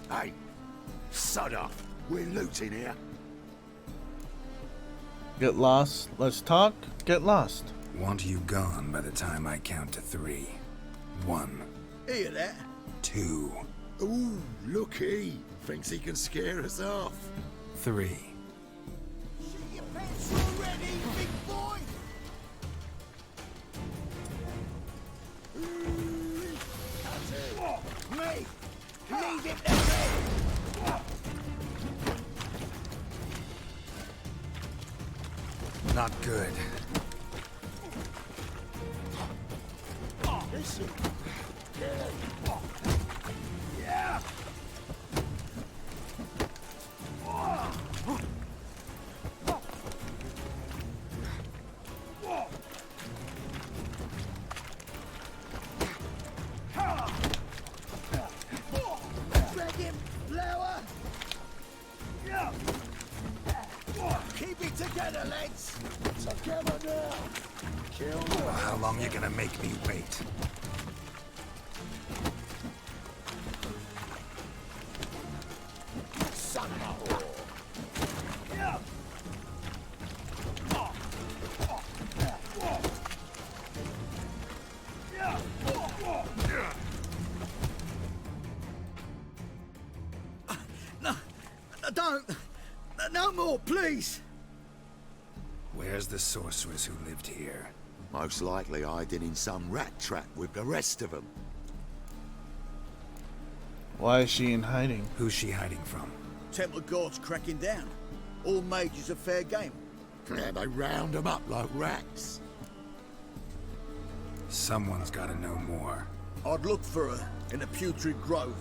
Hey, sod off. We're looting here. Get lost. Let's talk. Get lost. Want you gone by the time I count to 3. 1. Hear that? 2. Ooh, look, he thinks he can scare us off. 3. Shit your pants already, big boy! Me! Leave it to me! Not good. Listen. Yeah! Drag him, lower! Keep it together, lads! Together now. Kill them. Well, how long you gonna make me wait? Son of a whore. No, don't! No more, please! Where's the sorceress who lived here? Most likely hiding in some rat trap with the rest of them. Why is she in hiding? Who's she hiding from? Temple Guard's cracking down. All mages are fair game. Yeah, they round them up like rats. Someone's gotta know more. I'd look for her in the Putrid Grove.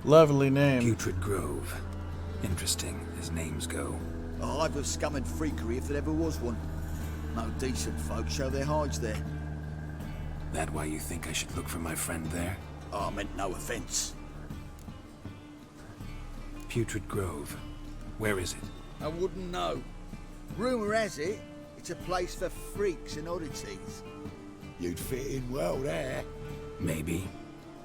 Lovely name. Putrid Grove. Interesting, as names go. A hive of scum and freakery if there ever was one. No decent folk show their hides there. That why you think I should look for my friend there? I meant no offence. Putrid Grove. Where is it? I wouldn't know. Rumour has it, it's a place for freaks and oddities. You'd fit in well there. Maybe.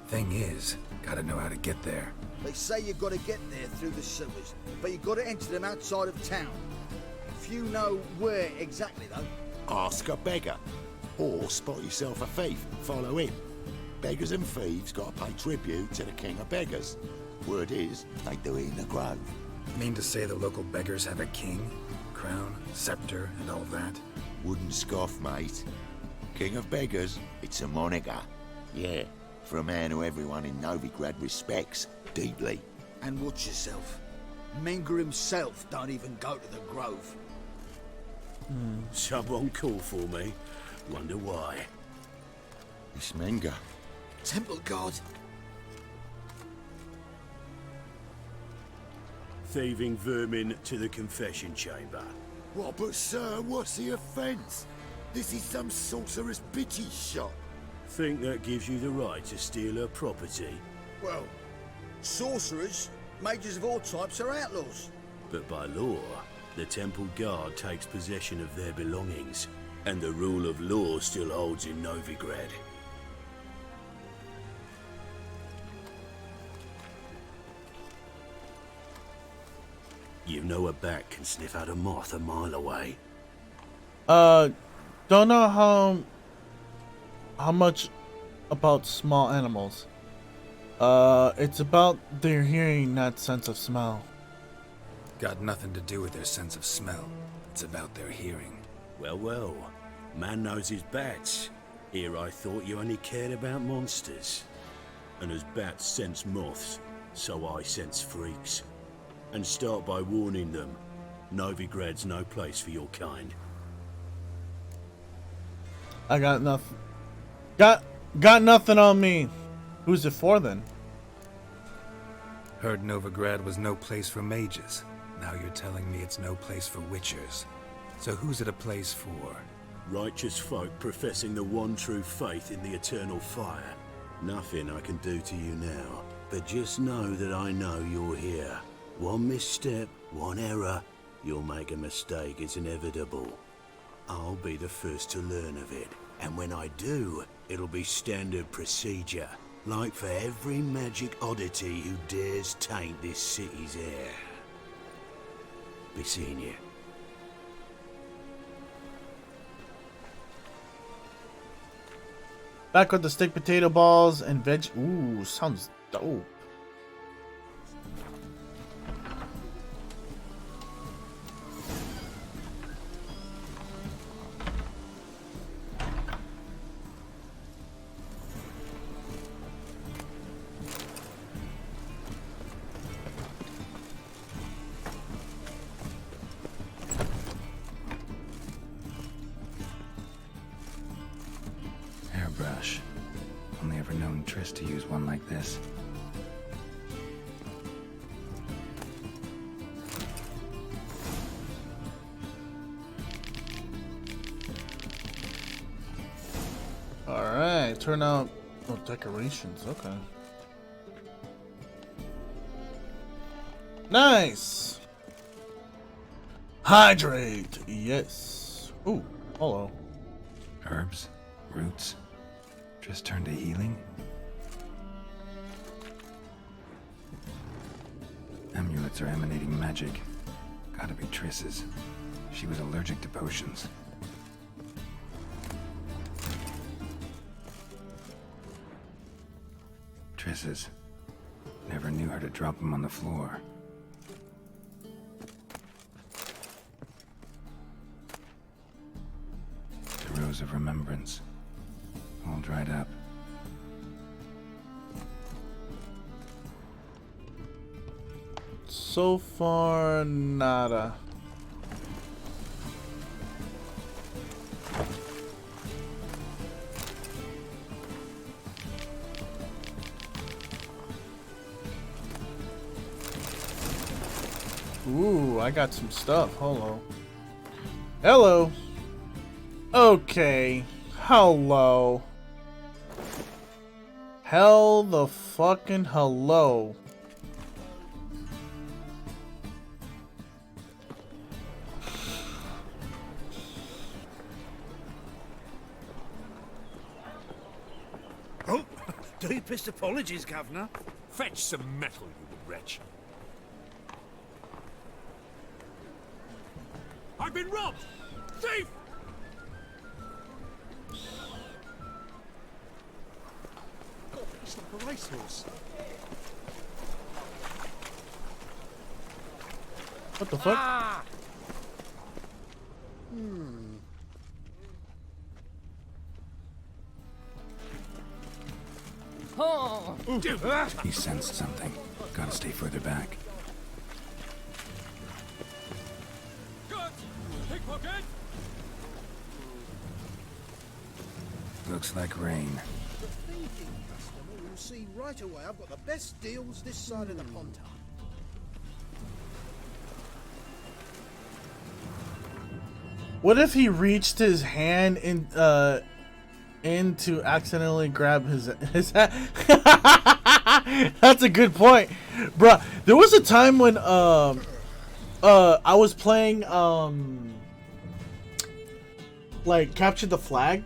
Thing is, gotta know how to get there. They say you've got to get there through the sewers, but you've got to enter them outside of town. Few know where exactly, though. Ask a beggar. Or spot yourself a thief and follow him. Beggars and thieves got to pay tribute to the king of beggars. Word is, they do it in the grove. Mean to say the local beggars have a king, crown, scepter, and all that? Wouldn't scoff, mate. King of beggars, it's a moniker. Yeah, for a man who everyone in Novigrad respects deeply. And watch yourself. Menger himself don't even go to the grove. Someone call for me. Wonder why. It's Menger. Temple Guard. Thieving vermin to the confession chamber. What, but sir, what's the offence? This is some sorcerer's bitchy shop. Think that gives you the right to steal her property? Well, sorcerers, mages of all types are outlaws. But by law, the Temple Guard takes possession of their belongings, and the rule of law still holds in Novigrad. You know a bat can sniff out a moth a mile away. Don't know how much about small animals. It's about their hearing, not sense of smell. Got nothing to do with their sense of smell. It's about their hearing. Well, well. Man knows his bats. Here I thought you only cared about monsters. And as bats sense moths, so I sense freaks. And start by warning them, Novigrad's no place for your kind. I got nothing. Got nothing on me. Who's it for then? Heard Novigrad was no place for mages. Now you're telling me it's no place for witchers. So who's it a place for? Righteous folk professing the one true faith in the eternal fire. Nothing I can do to you now, but just know that I know you're here. One misstep, one error, you'll make a mistake, it's inevitable. I'll be the first to learn of it, and when I do, it'll be standard procedure. like for every magic oddity who dares taint this city's air. Be seeing you. Back with the steak, potato balls, and veg. Ooh, sounds dope. Hairbrush. Only ever known Triss to use one like this. Alright, turn out. Oh, decorations. Okay. Nice! Hydrate! Yes. Ooh, hello. Herbs? Roots? Triss turned to healing? Amulets are emanating magic. Gotta be Triss's. She was allergic to potions. Triss's. Never knew her to drop them on the floor. The Rose of Remembrance. All dried up. So far, nada. Ooh, I got some stuff. Hello. Hello. Okay. Hello. Hell the fucking hello. Oh, deepest apologies, Governor. Fetch some metal, you wretch. I've been robbed! Thief! God, it's like a racehorse. What the fuck? Ah! Oh! He sensed something. Gotta stay further back. Good! Pickpocket! Looks like rain. The thinking customer will see right away I've got the best deals this side of the Pontar. What if he reached his hand in to accidentally grab his hat? That's a good point, bruh. There was a time when I was playing like Capture the Flag,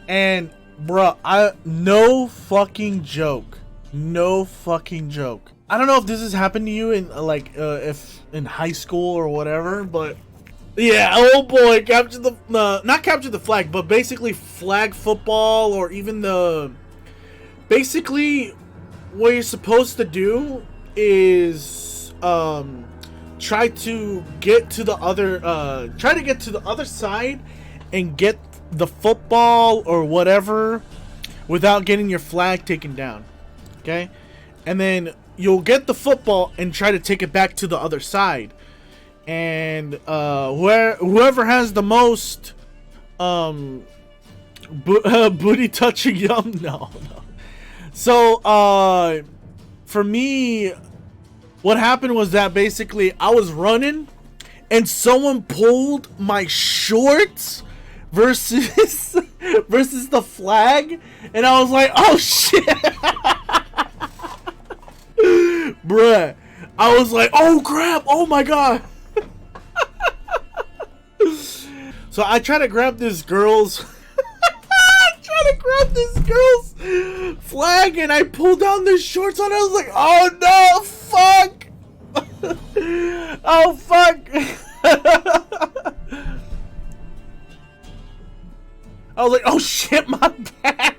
and bruh, no fucking joke, I don't know if this has happened to you in if in high school or whatever, but yeah, oh boy, not capture the flag, but basically flag football, or even basically what you're supposed to do is try to get to the other side and get the football or whatever without getting your flag taken down. Okay? And then you'll get the football and try to take it back to the other side. And whoever has the most booty touching no. So for me, what happened was that basically I was running and someone pulled my shorts versus the flag, and I was like, oh shit. Bruh, I was like, oh crap, oh my god. So I try to grab this girl's flag and I pulled down the shorts on it. I was like, oh no, fuck. Oh fuck. I was like, oh shit, my bad.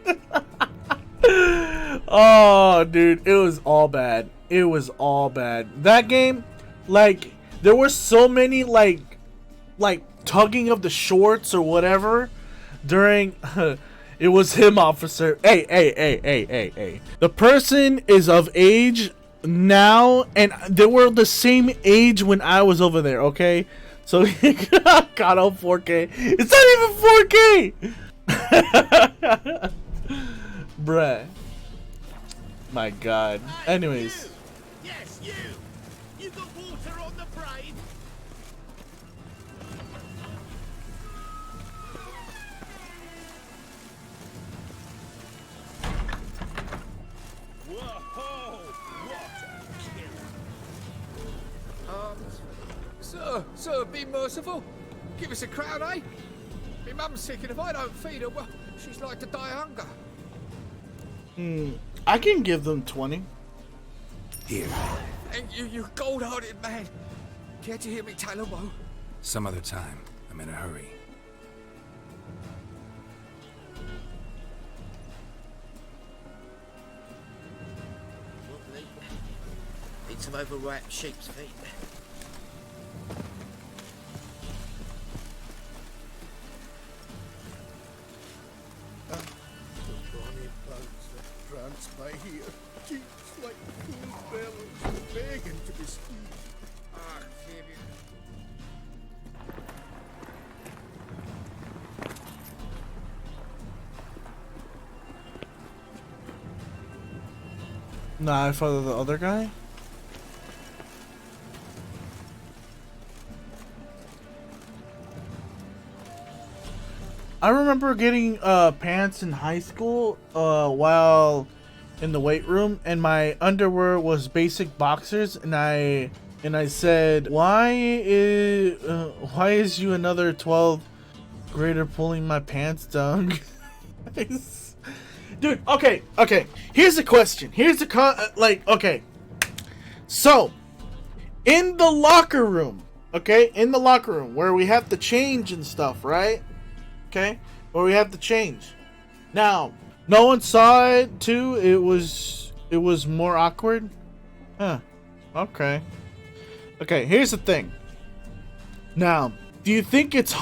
Oh dude, it was all bad. It was all bad. That game, like, there were so many like tugging of the shorts or whatever during it was him, officer. Hey. The person is of age now, and they were the same age when I was over there, okay? So he got on 4K. It's not even 4K! Bruh. My god. Anyways. Yes, you! You got water on the brain? Whoa! What a killer! Sir, be merciful. Give us a crown, eh? My mum's sick, and if I don't feed her, well, she's like to die of hunger. I can give them 20. Here. And you gold-hearted man. Care to hear me tell a woe? Some other time. I'm in a hurry. Lovely. Need some overripe sheep's feet. Bonnie bugs that prance by here, cheeks like cool bells, begging to be squeezed. Ah, Xavier. Nah, I follow the other guy. I remember getting pants in high school while in the weight room, and my underwear was basic boxers, and I said, why is you another 12th grader pulling my pants down? Dude, okay. Here's the question. Okay. So, in the locker room, where we have to change and stuff, right? Okay, where we have to change. Now, no one saw it too. It was more awkward. Huh. Okay. Okay, here's the thing. Now, do you think it's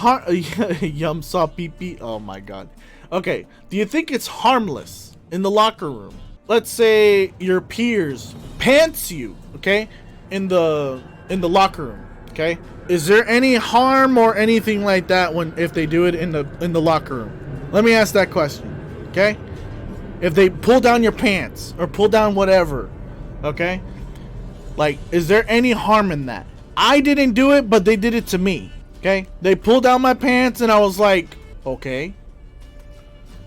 Yum saw pee pee? Oh my god. Okay, do you think it's harmless in the locker room? Let's say your peers pants you, okay, in the locker room, okay? Is there any harm or anything like that if they do it in the locker room? Let me ask that question, okay? If they pull down your pants or pull down whatever, okay? Like, is there any harm in that? I didn't do it, but they did it to me, okay? They pulled down my pants and I was like, okay.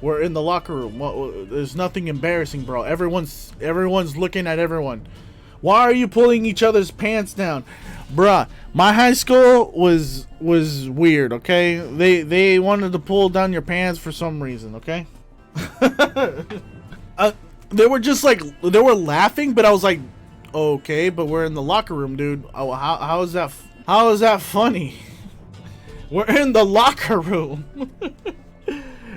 We're in the locker room. There's nothing embarrassing, bro. Everyone's looking at everyone. Why are you pulling each other's pants down? Bruh, my high school was weird, okay? They wanted to pull down your pants for some reason, okay? They were just like, they were laughing, but I was like, okay, but we're in the locker room, dude. Oh, how is that funny? We're in the locker room.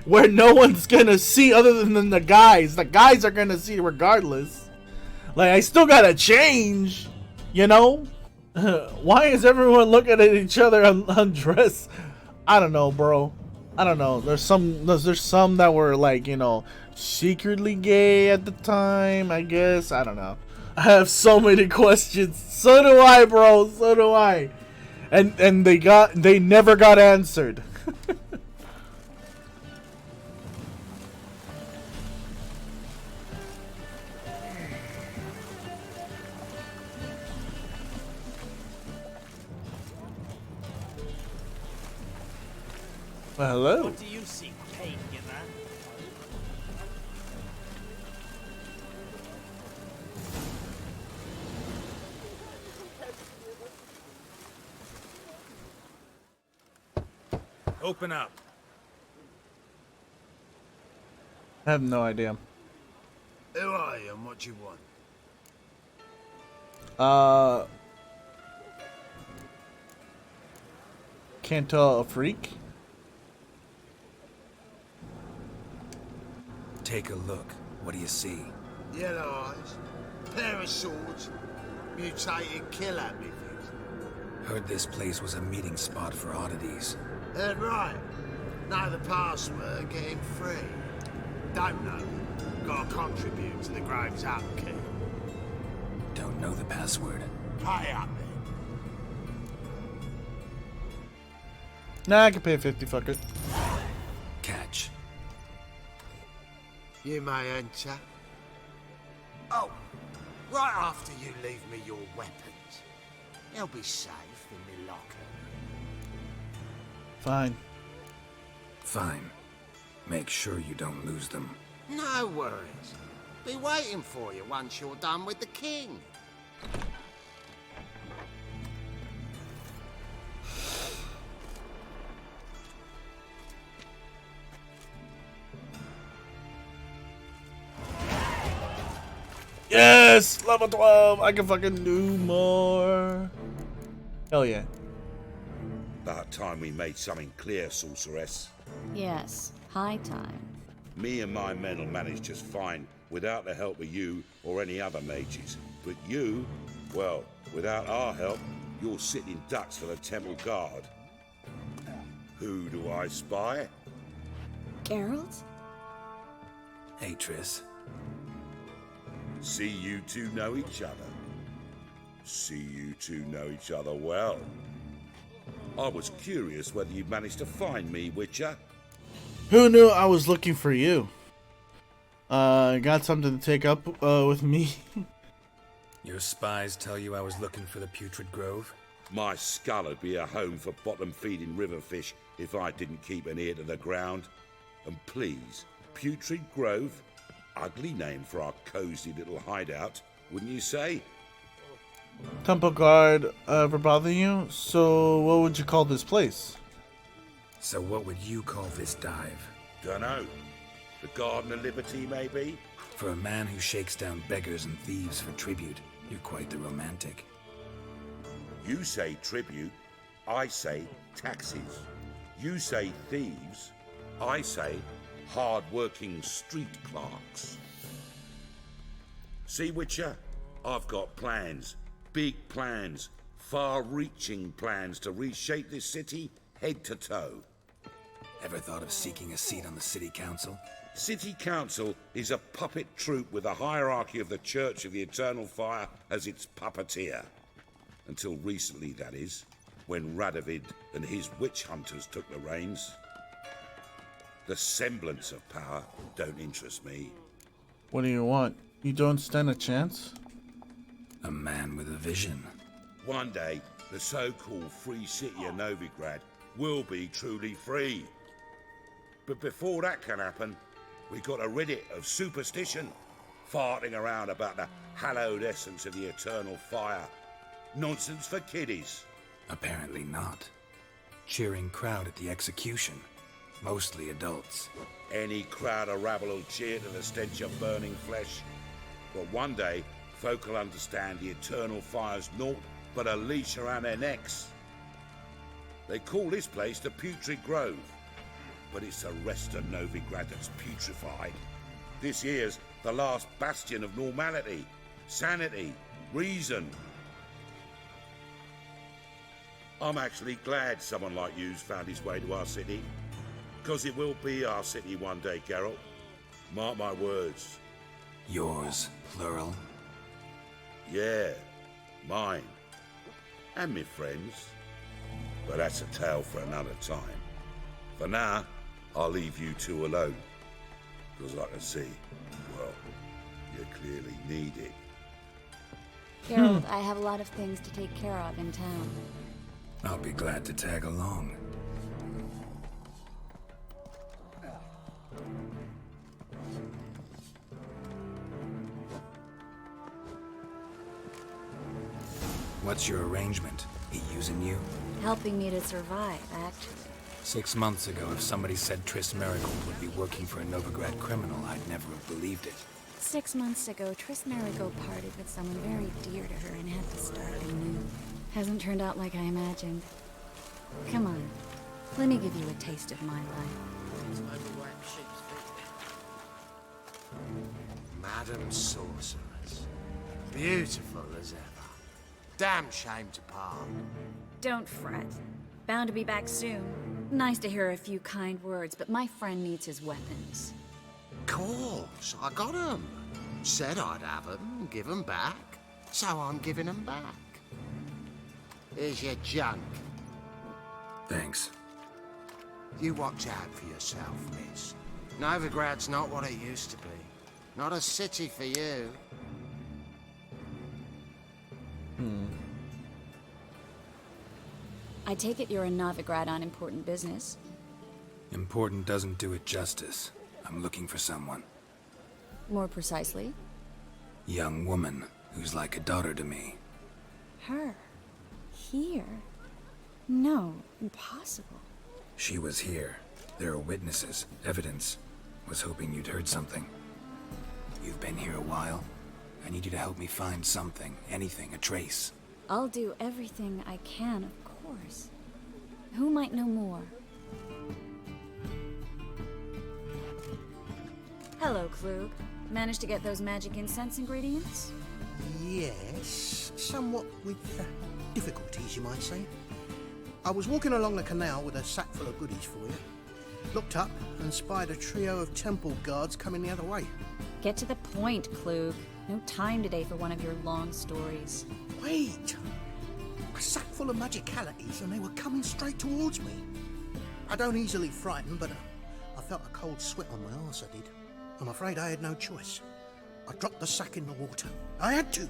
Where no one's gonna see other than the guys. The guys are gonna see regardless. Like, I still gotta change, you know? Why is everyone looking at each other undressed? I don't know, bro. I don't know. There's some that were like, you know, secretly gay at the time, I guess. I don't know. I have so many questions. So do I, bro. So do I. And they never got answered. Well, hello. What do you see, pain, you man? Open up. I have no idea. Who are you and what you want? Can't tell a freak. Take a look. What do you see? Yellow eyes, pair of swords, mutated killer methods. Heard this place was a meeting spot for oddities. Heard right. Know the password, get him free. Don't know. Gotta contribute to the Grave's upkeep. Don't know the password. Pay up then. Nah, I can pay 50, fuck it. Catch. You may enter. Oh, right after you leave me your weapons. They'll be safe in my locker. Fine. Fine. Make sure you don't lose them. No worries. Be waiting for you once you're done with the king. Yes! Level 12! I can fucking do more. Hell yeah. About time we made something clear, sorceress. Yes, high time. Me and my men will manage just fine without the help of you or any other mages. But you, well, without our help, you're sitting ducks for the temple guard. Who do I spy? Geralt? Hey, Triss. See you two know each other. See you two know each other well. I was curious whether you'd managed to find me, Witcher. Who knew I was looking for you? Got something to take up with me? Your spies tell you I was looking for the Putrid Grove? My skull would be a home for bottom-feeding river fish if I didn't keep an ear to the ground. And please, Putrid Grove? Ugly name for our cozy little hideout, wouldn't you say? Temple guard ever bother you? So what would you call this place? So what would you call this dive? Dunno. The Garden of Liberty, maybe? For a man who shakes down beggars and thieves for tribute, you're quite the romantic. You say tribute, I say taxes. You say thieves, I say hard-working street clerks. See, Witcher? I've got plans. Big plans. Far-reaching plans to reshape this city head to toe. Ever thought of seeking a seat on the city council? City Council is a puppet troupe with a hierarchy of the Church of the Eternal Fire as its puppeteer. Until recently, that is, when Radovid and his witch hunters took the reins. The semblance of power don't interest me. What do you want? You don't stand a chance? A man with a vision. One day, the so-called free city of Novigrad will be truly free. But before that can happen, we got to rid it of superstition, farting around about the hallowed essence of the eternal fire. Nonsense for kiddies. Apparently not. Cheering crowd at the execution. Mostly adults. Any crowd of rabble will cheer to the stench of burning flesh. But one day, folk will understand the eternal fire's naught but a leash around their necks. They call this place the Putrid Grove, but it's the rest of Novigrad that's putrefied. This here's the last bastion of normality, sanity, reason. I'm actually glad someone like you's found his way to our city. Because it will be our city one day, Geralt. Mark my words. Yours, plural. Yeah, mine. And me friends. But that's a tale for another time. For now, I'll leave you two alone. Because I can see, well, you clearly need it. Geralt, I have a lot of things to take care of in town. I'll be glad to tag along. What's your arrangement? He using you? Helping me to survive, actually. 6 months ago, if somebody said Triss Merigold would be working for a Novigrad criminal, I'd never have believed it. 6 months ago, Triss Marigold parted with someone very dear to her and had to start anew. Hasn't turned out like I imagined. Come on, let me give you a taste of my life. Madam Sorceress. Beautiful as ever. Damn shame to part. Don't fret. Bound to be back soon. Nice to hear a few kind words, but my friend needs his weapons. Course, I got 'em. Said I'd have 'em, give 'em back. So I'm giving 'em back. Here's your junk. Thanks. You watch out for yourself, miss. Novigrad's not what it used to be. Not a city for you. I take it you're in Novigrad on important business. Important doesn't do it justice. I'm looking for someone. More precisely? Young woman who's like a daughter to me. Her? Here? No, impossible. She was here. There are witnesses, evidence. Was hoping you'd heard something. You've been here a while. I need you to help me find something, anything, a trace. I'll do everything I can, of course. Who might know more? Hello, Klug. Managed to get those magic incense ingredients? Yes, somewhat with difficulties, you might say. I was walking along the canal with a sack full of goodies for you. Looked up and spied a trio of temple guards coming the other way. Get to the point, Klug. No time today for one of your long stories. Wait! A sack full of magicalities and they were coming straight towards me. I don't easily frighten, but I felt a cold sweat on my arse, I did. I'm afraid I had no choice. I dropped the sack in the water. I had to.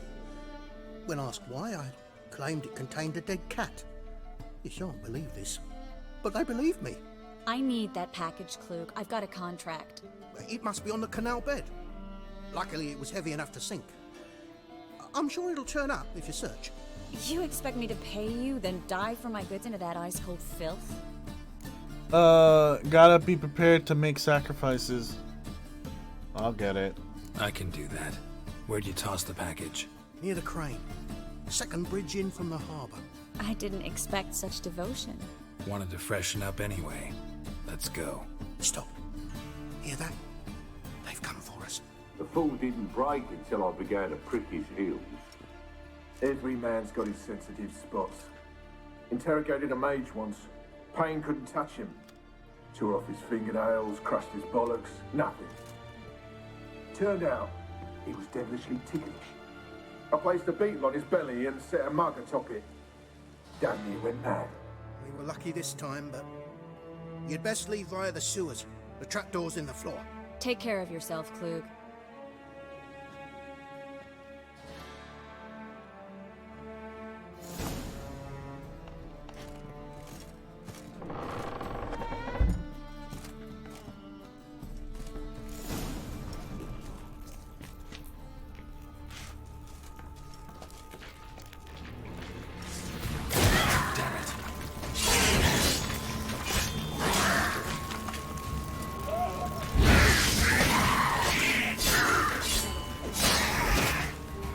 When asked why, I claimed it contained a dead cat. You shan't believe this, but they believed me. I need that package, Klug. I've got a contract. It must be on the canal bed. Luckily, it was heavy enough to sink. I'm sure it'll turn up if you search. You expect me to pay you, then dive for my goods into that ice-cold filth? Gotta be prepared to make sacrifices. I'll get it. I can do that. Where'd you toss the package? Near the crane. Second bridge in from the harbour. I didn't expect such devotion. Wanted to freshen up anyway. Let's go. Stop. Hear that? They've come for us. The fall didn't break until I began to prick his heels. Every man's got his sensitive spots. Interrogated a mage once. Pain couldn't touch him. Tore off his fingernails, crushed his bollocks, nothing. Turned out, he was devilishly ticklish. I placed a beetle on his belly and set a mug atop it. Damn near went mad. We were lucky this time, but you'd best leave via the sewers. The trapdoor's in the floor. Take care of yourself, Klug.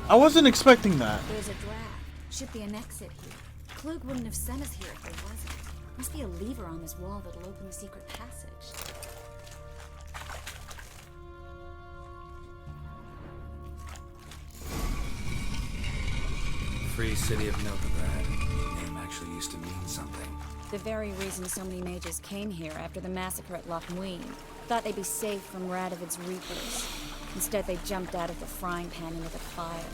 I wasn't expecting that. There's a draft. Should be an exit here. Klug wouldn't have sent us here if there wasn't. Must be a lever on this wall that'll open the secret passage. Free City of Novigrad. Name actually used to mean something. The very reason so many mages came here after the massacre at Loch Muin. Thought they'd be safe from Radovid's reapers. Instead, they jumped out of the frying pan into the fire.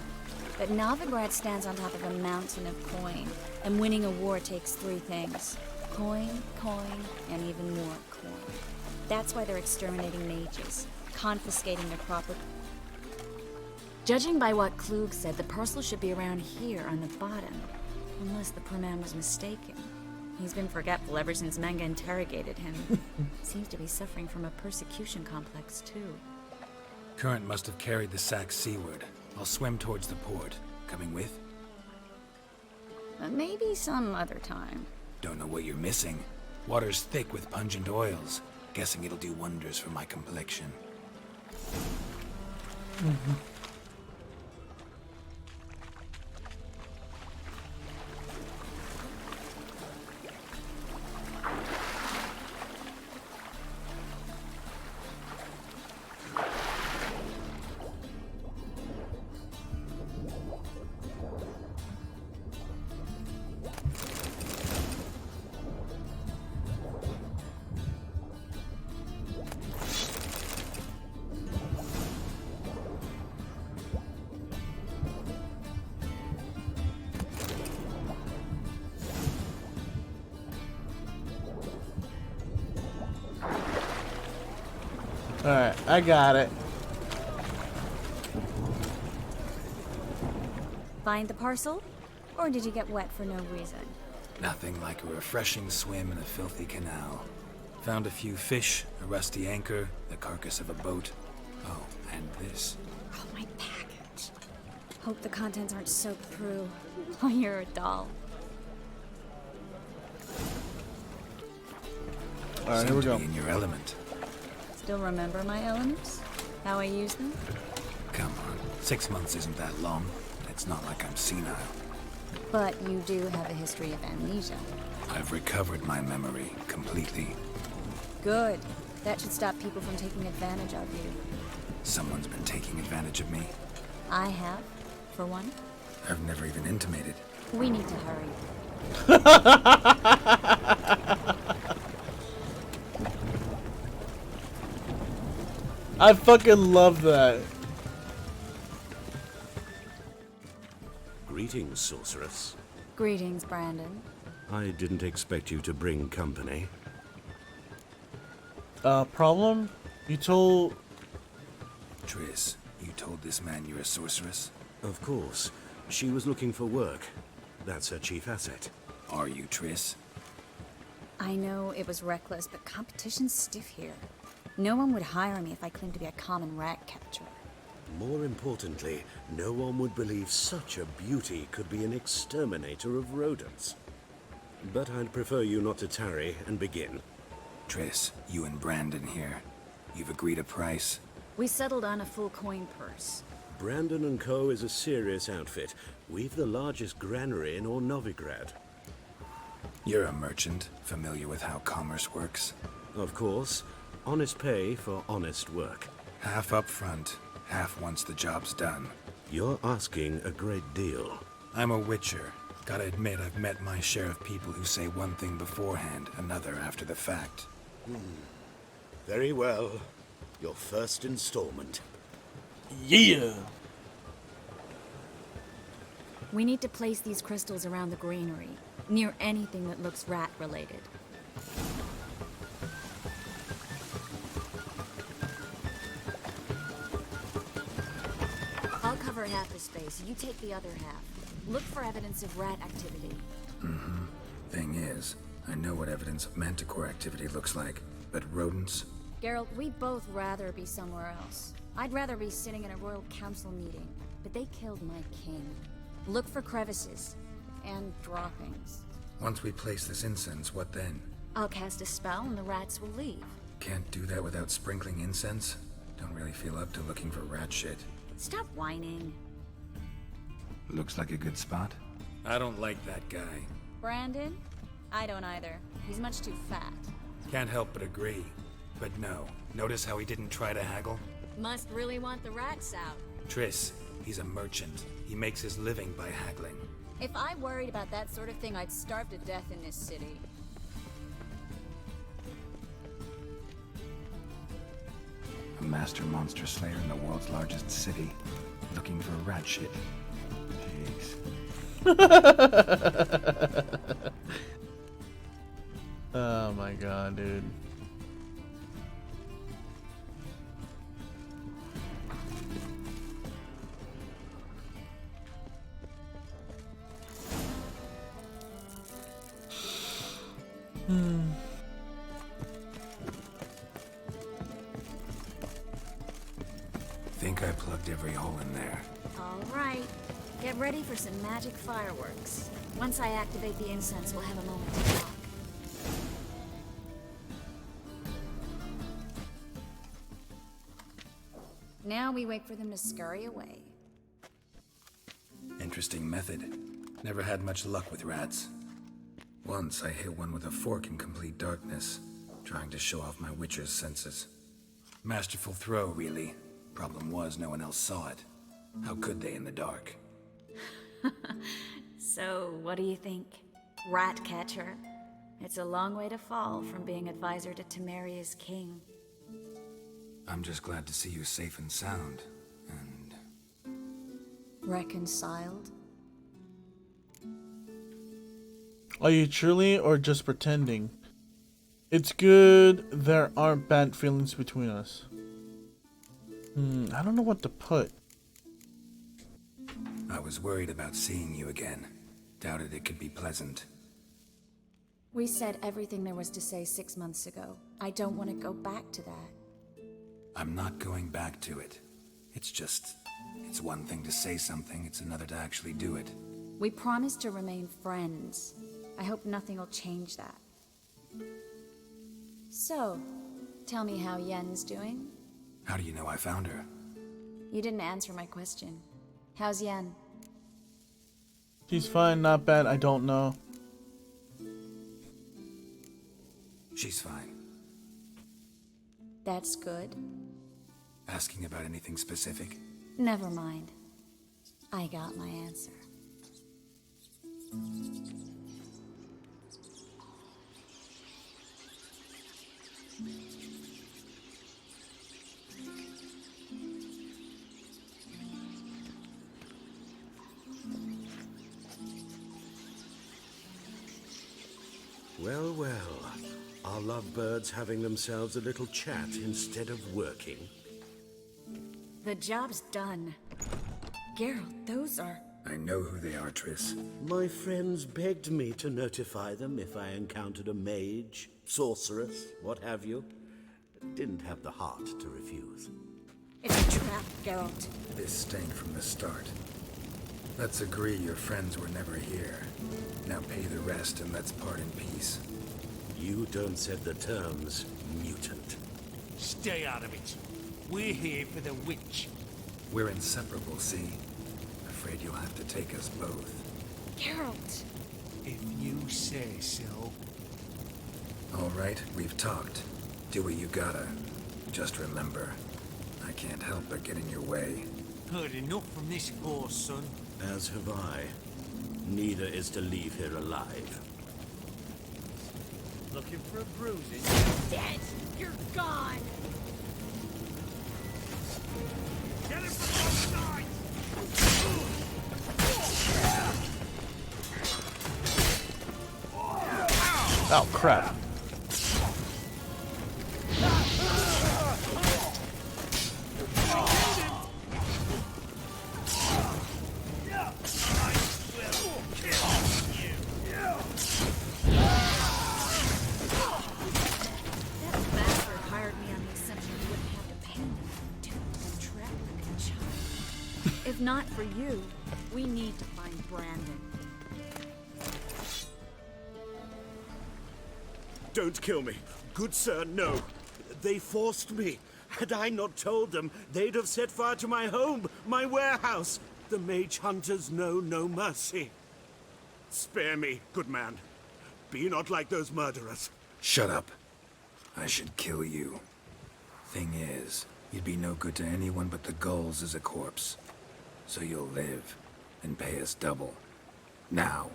But Novigrad stands on top of a mountain of coin, and winning a war takes 3 things. Coin, coin, and even more coin. That's why they're exterminating mages, confiscating their property. Judging by what Klug said, the parcel should be around here on the bottom, unless the poor man was mistaken. He's been forgetful ever since Manga interrogated him. Seems to be suffering from a persecution complex, too. Current must have carried the sack seaward. I'll swim towards the port. Coming with? Maybe some other time. Don't know what you're missing. Water's thick with pungent oils. Guessing it'll do wonders for my complexion. Alright, I got it. Find the parcel? Or did you get wet for no reason? Nothing like a refreshing swim in a filthy canal. Found a few fish, a rusty anchor, the carcass of a boat. Oh, and this. Oh, my package. Hope the contents aren't soaked through. Oh, you're a doll. Alright, here we go. Seem to be in your element. Still remember my elements? How I use them? Come on, 6 months isn't that long. It's not like I'm senile. But you do have a history of amnesia. I've recovered my memory completely. Good. That should stop people from taking advantage of you. Someone's been taking advantage of me. I have, for one. I've never even intimated. We need to hurry. I fucking love that. Greetings, sorceress. Greetings, Brandon. I didn't expect you to bring company. Problem? You told... Triss, you told this man you're a sorceress? Of course. She was looking for work. That's her chief asset. Are you, Triss? I know it was reckless, but competition's stiff here. No one would hire me if I claimed to be a common rat catcher. More importantly, no one would believe such a beauty could be an exterminator of rodents. But I'd prefer you not to tarry and begin. Triss, you and Brandon here. You've agreed a price? We settled on a full coin purse. Brandon and Co. is a serious outfit. We've the largest granary in all Novigrad. You're a merchant, familiar with how commerce works? Of course. Honest pay for honest work. Half up front, half once the job's done. You're asking a great deal. I'm a witcher. Gotta admit, I've met my share of people who say one thing beforehand, another after the fact. Very well. Your first installment. Yeah! We need to place these crystals around the granary, near anything that looks rat-related. I'll cover half the space, you take the other half. Look for evidence of rat activity. Thing is, I know what evidence of manticore activity looks like, but rodents? Geralt, we'd both rather be somewhere else. I'd rather be sitting in a royal council meeting, but they killed my king. Look for crevices and droppings. Once we place this incense, what then? I'll cast a spell and the rats will leave. Can't do that without sprinkling incense? Don't really feel up to looking for rat shit. Stop whining. Looks like a good spot. I don't like that guy. Brandon? I don't either. He's much too fat. Can't help but agree. But no, notice how he didn't try to haggle? Must really want the rats out. Triss, he's a merchant. He makes his living by haggling. If I worried about that sort of thing, I'd starve to death in this city. A master monster slayer in the world's largest city. Looking for rat shit. Jeez. Oh my god, dude. Think I plugged every hole in there. All right. Get ready for some magic fireworks. Once I activate the incense, we'll have a moment to talk. Now we wait for them to scurry away. Interesting method. Never had much luck with rats. Once I hit one with a fork in complete darkness, trying to show off my witcher's senses. Masterful throw, really. Problem was, no one else saw it. How could they in the dark? So, what do you think? Rat catcher? It's a long way to fall from being advisor to Temeria's king. I'm just glad to see you safe and sound, and... Reconciled? Are you truly or just pretending? It's good there aren't bad feelings between us. I don't know what to put. I was worried about seeing you again. Doubted it could be pleasant. We said everything there was to say 6 months ago. I don't want to go back to that. I'm not going back to it. It's just... It's one thing to say something, it's another to actually do it. We promised to remain friends. I hope nothing will change that. So, tell me how Yen's doing? How do you know I found her? You didn't answer my question. How's Yen? She's fine, not bad, I don't know. She's fine. That's good. Asking about anything specific? Never mind. I got my answer. Well, well. Are lovebirds having themselves a little chat instead of working? The job's done. Geralt, those are... I know who they are, Triss. My friends begged me to notify them if I encountered a mage, sorceress, what have you. Didn't have the heart to refuse. It's a trap, Geralt. This stank from the start. Let's agree your friends were never here. Now pay the rest and let's part in peace. You don't set the terms, mutant. Stay out of it. We're here for the witch. We're inseparable, see? Afraid you'll have to take us both. Geralt! If you say so. All right, we've talked. Do what you gotta. Just remember, I can't help but get in your way. Heard enough from this horse, son. As have I. Neither is to leave here alive. Looking for a bruising? Dead! You're gone! Get him from both sides! Oh crap. If not for you, we need to find Brandon. Don't kill me. Good sir, no. They forced me. Had I not told them, they'd have set fire to my home, my warehouse. The mage hunters know no mercy. Spare me, good man. Be not like those murderers. Shut up. I should kill you. Thing is, you'd be no good to anyone but the gulls as a corpse. So you'll live, and pay us double. Now.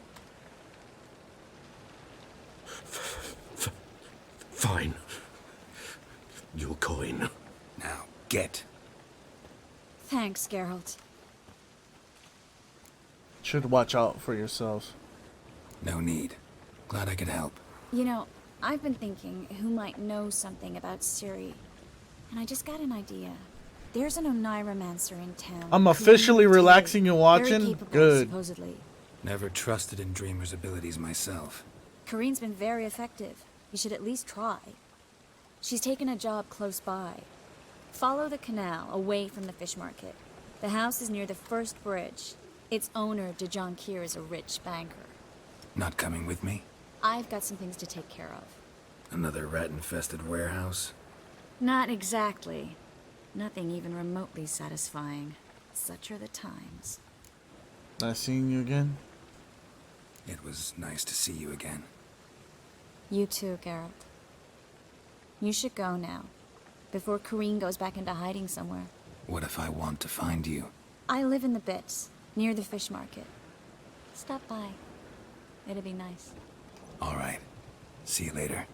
Fine. Your coin. Now, get. Thanks, Geralt. Should watch out for yourself. No need. Glad I could help. You know, I've been thinking who might know something about Ciri. And I just got an idea. There's an Oneiromancer in town. I'm officially relaxing and Very watching. capable, Good. supposedly. Never trusted in Dreamer's abilities myself. Kareen's been very effective. You should at least try. She's taken a job close by. Follow the canal away from the fish market. The house is near the first bridge. Its owner, Dejon Kier, is a rich banker. Not coming with me? I've got some things to take care of. Another rat-infested warehouse? Not exactly. Nothing even remotely satisfying. Such are the times. Nice seeing you again. It was nice to see you again. You too, Geralt. You should go now, before Kareen goes back into hiding somewhere. What if I want to find you? I live in the Bits, near the fish market. Stop by. It'd be nice. All right. See you later.